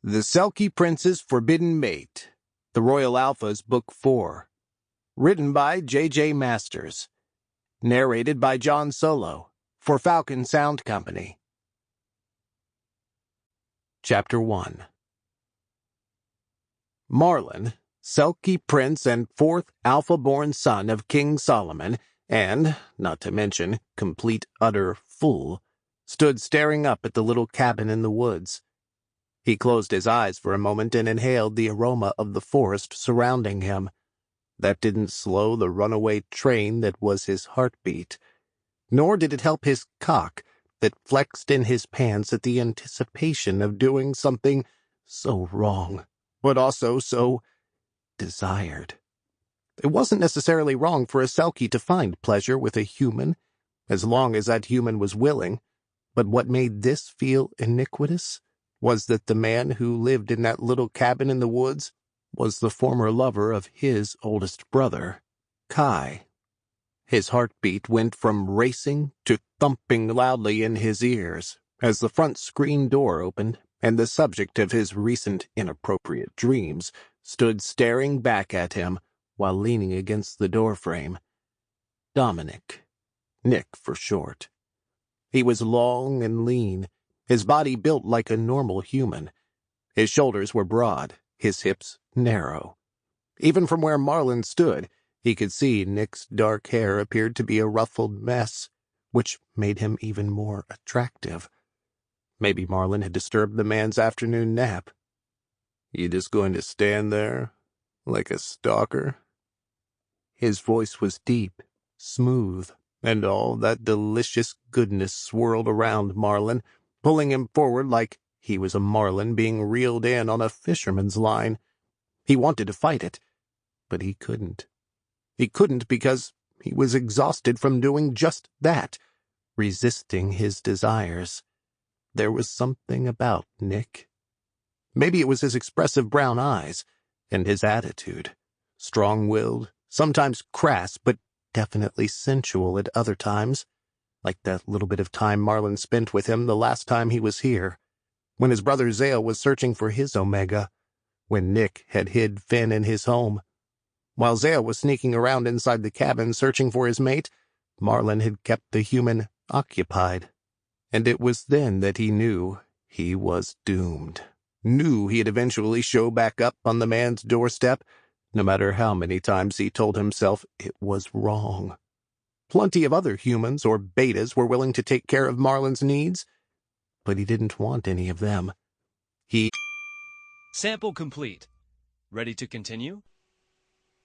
The Selkie Prince's Forbidden Mate, The Royal Alpha's Book 4. Written by J.J. Masters. Narrated by John Solo, for Falcon Sound Company. Chapter 1. Marlin, Selkie Prince and fourth Alpha-born son of King Solomon, and, not to mention, complete utter fool, stood staring up at the little cabin in the woods. He closed his eyes for a moment and inhaled the aroma of the forest surrounding him. That didn't slow the runaway train that was his heartbeat, nor did it help his cock that flexed in his pants at the anticipation of doing something so wrong, but also so desired. It wasn't necessarily wrong for a Selkie to find pleasure with a human, as long as that human was willing, but what made this feel iniquitous was that the man who lived in that little cabin in the woods was the former lover of his oldest brother, Kai. His heartbeat went from racing to thumping loudly in his ears as the front screen door opened and the subject of his recent inappropriate dreams stood staring back at him while leaning against the doorframe. Dominic. Nick for short. He was long and lean, his body built like a normal human. His shoulders were broad, his hips narrow. Even from where Marlin stood, he could see Nick's dark hair appeared to be a ruffled mess, which made him even more attractive. Maybe Marlin had disturbed the man's afternoon nap. "You just going to stand there, like a stalker?" His voice was deep, smooth, and all that delicious goodness swirled around Marlin, pulling him forward like he was a marlin being reeled in on a fisherman's line. He wanted to fight it, but he couldn't. He couldn't because he was exhausted from doing just that, resisting his desires. There was something about Nick. Maybe it was his expressive brown eyes and his attitude. Strong-willed, sometimes crass, but definitely sensual at other times. Like that little bit of time Marlin spent with him the last time he was here, when his brother Zale was searching for his Omega, when Nick had hid Finn in his home. While Zale was sneaking around inside the cabin searching for his mate, Marlin had kept the human occupied. And it was then that he knew he was doomed. Knew he'd eventually show back up on the man's doorstep, no matter how many times he told himself it was wrong. Plenty of other humans or betas were willing to take care of Marlin's needs, but he didn't want any of them. Sample complete. Ready to continue?